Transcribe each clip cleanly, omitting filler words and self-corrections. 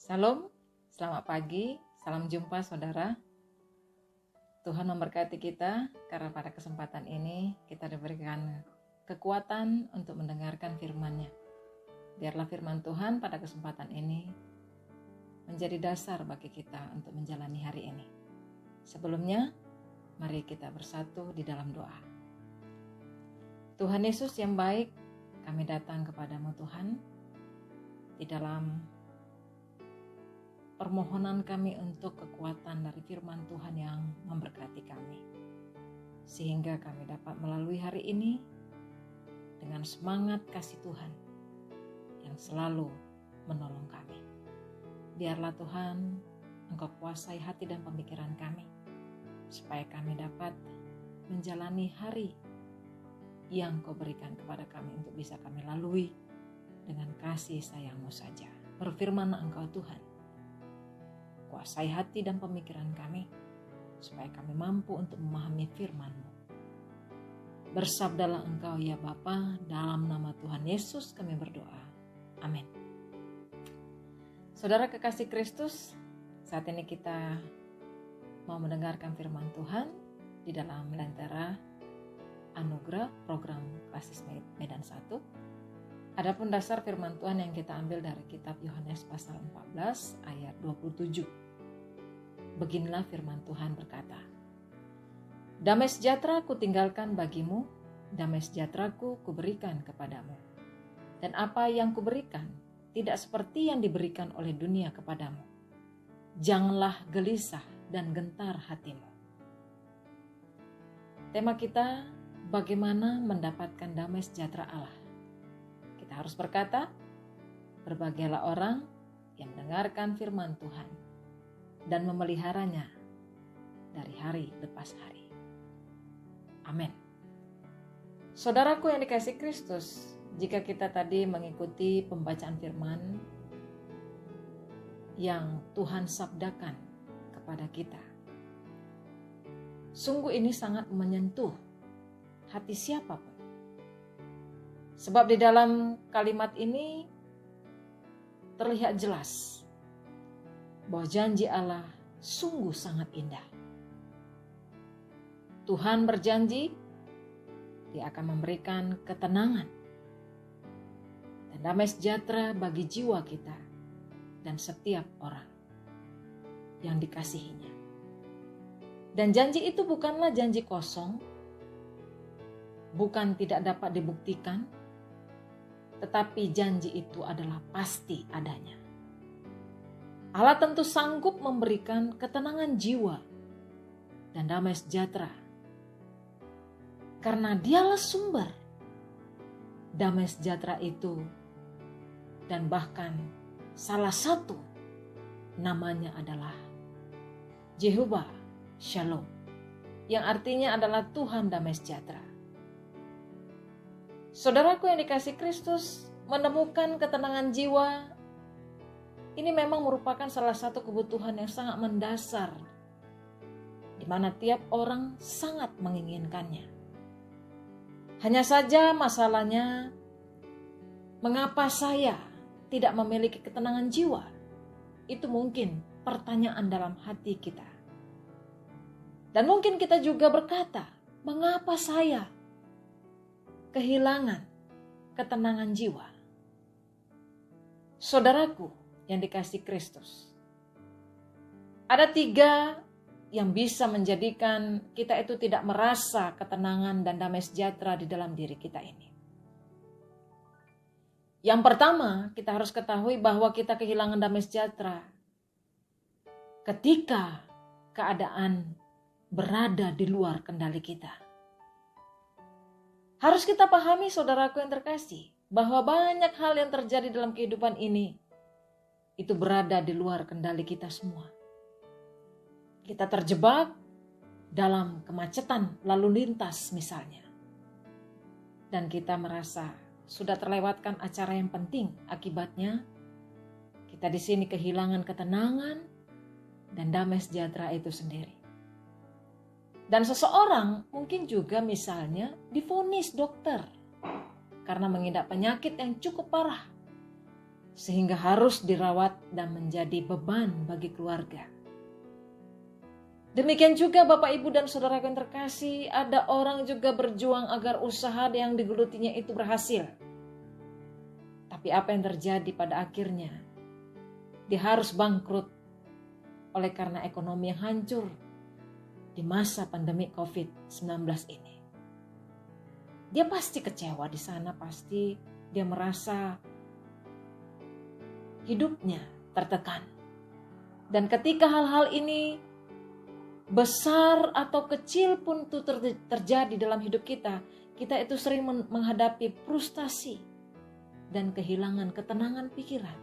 Salam, selamat pagi, salam jumpa saudara. Tuhan memberkati kita karena pada kesempatan ini kita diberikan kekuatan untuk mendengarkan firman-Nya. Biarlah firman Tuhan pada kesempatan ini menjadi dasar bagi kita untuk menjalani hari ini. Sebelumnya, mari kita bersatu di dalam doa. Tuhan Yesus yang baik, kami datang kepadamu Tuhan, di dalam permohonan kami untuk kekuatan dari firman Tuhan yang memberkati kami. Sehingga kami dapat melalui hari ini dengan semangat kasih Tuhan yang selalu menolong kami. Biarlah Tuhan, Engkau kuasai hati dan pemikiran kami, supaya kami dapat menjalani hari yang Kau berikan kepada kami untuk bisa kami lalui dengan kasih sayang-Mu saja. Berfirman Engkau Tuhan, kuasai hati dan pemikiran kami, supaya kami mampu untuk memahami firman-Mu. Bersabdalah Engkau ya Bapa, dalam nama Tuhan Yesus kami berdoa. Amin. Saudara kekasih Kristus, saat ini kita mau mendengarkan firman Tuhan di dalam Lentera Anugerah program Klasis Medan 1. Adapun dasar firman Tuhan yang kita ambil dari kitab Yohanes pasal 14 ayat 27. Beginilah firman Tuhan berkata, damai sejahtera ku tinggalkan bagimu, damai sejahtera-Ku kuberikan kepadamu. Dan apa yang kuberikan tidak seperti yang diberikan oleh dunia kepadamu. Janganlah gelisah dan gentar hatimu. Tema kita, bagaimana mendapatkan damai sejahtera Allah. Kita harus berkata, berbahagialah orang yang mendengarkan firman Tuhan dan memeliharanya dari hari lepas hari. Amin. Saudaraku yang dikasihi Kristus, jika kita tadi mengikuti pembacaan firman yang Tuhan sabdakan kepada kita, sungguh ini sangat menyentuh hati siapapun. Sebab di dalam kalimat ini terlihat jelas bahwa janji Allah sungguh sangat indah. Tuhan berjanji Dia akan memberikan ketenangan dan damai sejahtera bagi jiwa kita dan setiap orang yang dikasihinya. Dan janji itu bukanlah janji kosong, bukan tidak dapat dibuktikan, tetapi janji itu adalah pasti adanya. Allah tentu sanggup memberikan ketenangan jiwa dan damai sejahtera. Karena Dialah sumber damai sejahtera itu, dan bahkan salah satu namanya adalah Jehovah Shalom, yang artinya adalah Tuhan damai sejahtera. Saudaraku yang dikasihi Kristus, menemukan ketenangan jiwa ini memang merupakan salah satu kebutuhan yang sangat mendasar, di mana tiap orang sangat menginginkannya. Hanya saja masalahnya, mengapa saya tidak memiliki ketenangan jiwa? Itu mungkin pertanyaan dalam hati kita. Dan mungkin kita juga berkata, mengapa saya kehilangan ketenangan jiwa? Saudaraku yang dikasihi Kristus, ada 3 yang bisa menjadikan kita itu tidak merasa ketenangan dan damai sejahtera di dalam diri kita ini. Yang pertama, kita harus ketahui bahwa kita kehilangan damai sejahtera ketika keadaan berada di luar kendali kita. Harus kita pahami, saudaraku yang terkasih, bahwa banyak hal yang terjadi dalam kehidupan ini itu berada di luar kendali kita semua. Kita terjebak dalam kemacetan lalu lintas misalnya. Dan kita merasa sudah terlewatkan acara yang penting. Akibatnya kita di sini kehilangan ketenangan dan damai sejahtera itu sendiri. Dan seseorang mungkin juga misalnya divonis dokter karena mengidap penyakit yang cukup parah. sehingga harus dirawat dan menjadi beban bagi keluarga. Demikian juga Bapak, Ibu, dan saudara yang terkasih, ada orang juga berjuang agar usaha yang digelutinya itu berhasil. Tapi apa yang terjadi pada akhirnya? Dia harus bangkrut oleh karena ekonomi yang hancur di masa pandemi COVID-19 ini. Dia pasti kecewa di sana, pasti dia merasa hidupnya tertekan. Dan ketika hal-hal ini besar atau kecil pun itu terjadi dalam hidup kita, kita itu sering menghadapi frustasi dan kehilangan ketenangan pikiran.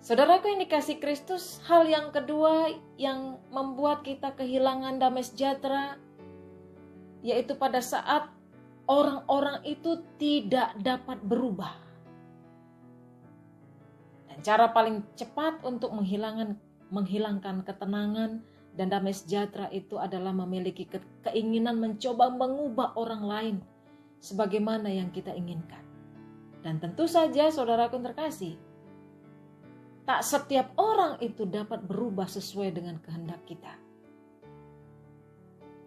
Saudaraku yang dikasihi Kristus, hal yang kedua yang membuat kita kehilangan damai sejahtera, yaitu pada saat orang-orang itu tidak dapat berubah. Dan cara paling cepat untuk menghilangkan ketenangan dan damai sejahtera itu adalah memiliki keinginan mencoba mengubah orang lain sebagaimana yang kita inginkan. Dan tentu saja saudaraku yang terkasih, tak setiap orang itu dapat berubah sesuai dengan kehendak kita.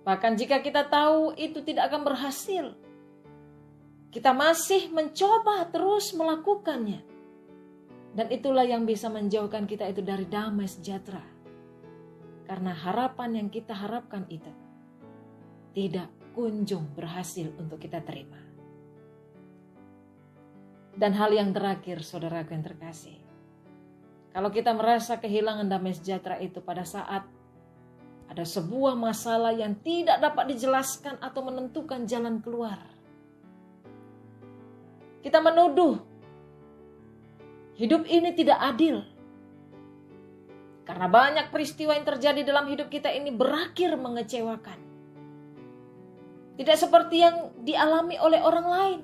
Bahkan jika kita tahu itu tidak akan berhasil, kita masih mencoba terus melakukannya. Dan itulah yang bisa menjauhkan kita itu dari damai sejahtera. Karena harapan yang kita harapkan itu tidak kunjung berhasil untuk kita terima. Dan hal yang terakhir, saudaraku yang terkasih, kalau kita merasa kehilangan damai sejahtera itu pada saat ada sebuah masalah yang tidak dapat dijelaskan atau menentukan jalan keluar. Kita menuduh hidup ini tidak adil. Karena banyak peristiwa yang terjadi dalam hidup kita ini berakhir mengecewakan. Tidak seperti yang dialami oleh orang lain.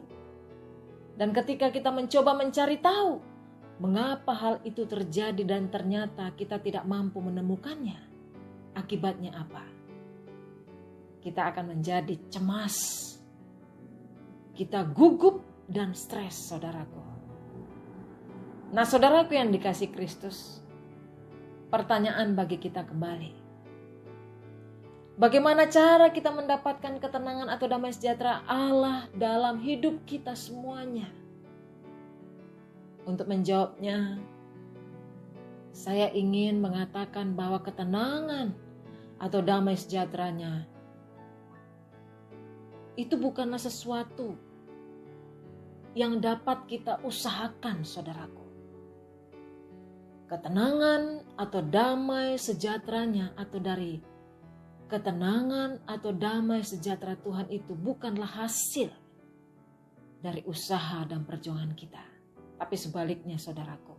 Dan ketika kita mencoba mencari tahu mengapa hal itu terjadi dan ternyata kita tidak mampu menemukannya, akibatnya apa? Kita akan menjadi cemas. Kita gugup dan stres, saudaraku. Nah, saudaraku yang dikasihi Kristus, pertanyaan bagi kita kembali. Bagaimana cara kita mendapatkan ketenangan atau damai sejahtera Allah dalam hidup kita semuanya? Untuk menjawabnya, saya ingin mengatakan bahwa ketenangan atau damai sejahteranya itu bukanlah sesuatu yang dapat kita usahakan, saudaraku. Ketenangan atau damai sejahteranya atau dari ketenangan atau damai sejahtera Tuhan itu bukanlah hasil dari usaha dan perjuangan kita. Tapi sebaliknya, saudaraku,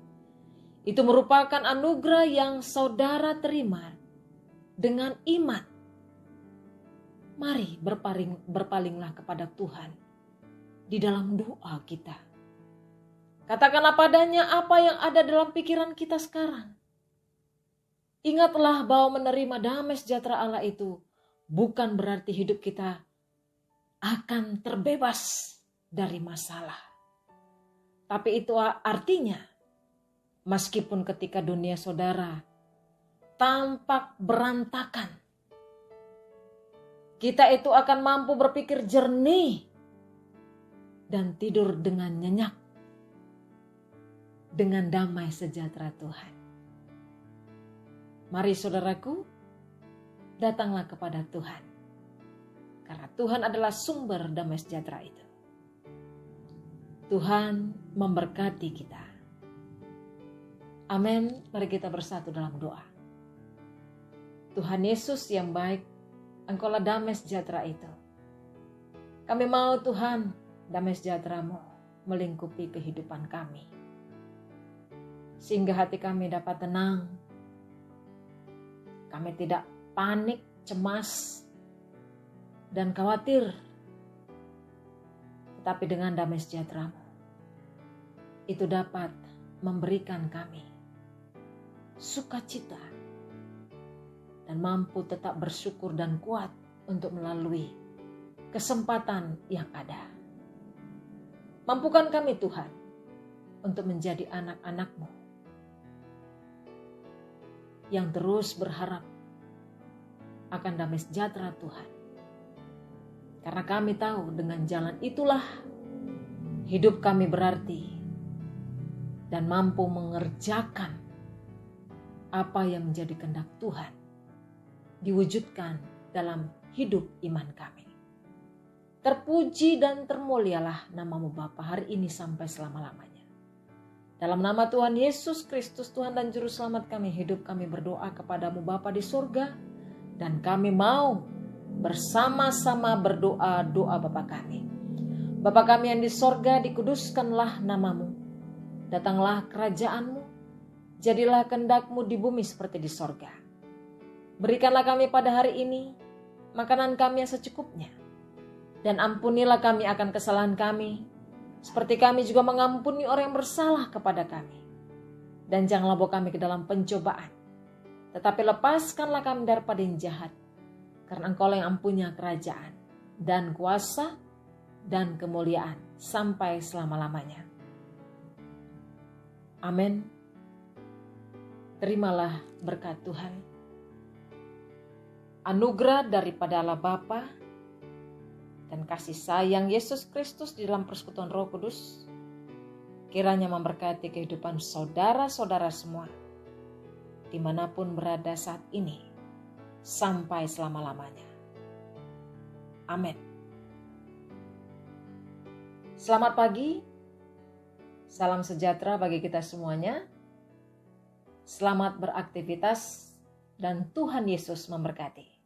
itu merupakan anugerah yang saudara terima dengan iman. Mari berpalinglah kepada Tuhan di dalam doa kita. Katakanlah padanya apa yang ada dalam pikiran kita sekarang. Ingatlah bahwa menerima damai sejahtera Allah itu bukan berarti hidup kita akan terbebas dari masalah. Tapi itu artinya, meskipun ketika dunia saudara tampak berantakan, kita itu akan mampu berpikir jernih dan tidur dengan nyenyak dengan damai sejahtera Tuhan. Mari saudaraku, datanglah kepada Tuhan. Karena Tuhan adalah sumber damai sejahtera itu. Tuhan memberkati kita. Amin. Mari kita bersatu dalam doa. Tuhan Yesus yang baik, Engkaulah damai sejahtera itu. Kami mau Tuhan, damai sejahtera-Mu melingkupi kehidupan kami. Sehingga hati kami dapat tenang. Kami tidak panik, cemas, dan khawatir. Tetapi dengan damai sejahtera-Mu, itu dapat memberikan kami sukacita dan mampu tetap bersyukur dan kuat untuk melalui kesempatan yang ada. Mampukan kami Tuhan untuk menjadi anak-anak-Mu yang terus berharap akan damai sejahtera Tuhan. Karena kami tahu dengan jalan itulah hidup kami berarti dan mampu mengerjakan apa yang menjadi kehendak Tuhan diwujudkan dalam hidup iman kami. Terpuji dan termulialah nama-Mu Bapa hari ini sampai selama-lamanya. Dalam nama Tuhan Yesus Kristus, Tuhan dan Juru Selamat kami, hidup kami berdoa kepada-Mu Bapa di surga, dan kami mau bersama-sama berdoa doa Bapa kami. Bapa kami yang di sorga, dikuduskanlah nama-Mu. Datanglah kerajaan-Mu, jadilah kehendak-Mu di bumi seperti di sorga. Berikanlah kami pada hari ini makanan kami yang secukupnya. Dan ampunilah kami akan kesalahan kami, seperti kami juga mengampuni orang yang bersalah kepada kami. Dan janganlah bawa kami ke dalam pencobaan, tetapi lepaskanlah kami daripada yang jahat. Karena Engkau yang mempunyai kerajaan dan kuasa dan kemuliaan sampai selama-lamanya. Amin. Terimalah berkat Tuhan. Anugerah daripada Allah Bapa dan kasih sayang Yesus Kristus di dalam persekutuan Roh Kudus kiranya memberkati kehidupan saudara-saudara semua dimanapun berada saat ini sampai selama-lamanya. Amin. Selamat pagi, salam sejahtera bagi kita semuanya. Selamat beraktivitas dan Tuhan Yesus memberkati.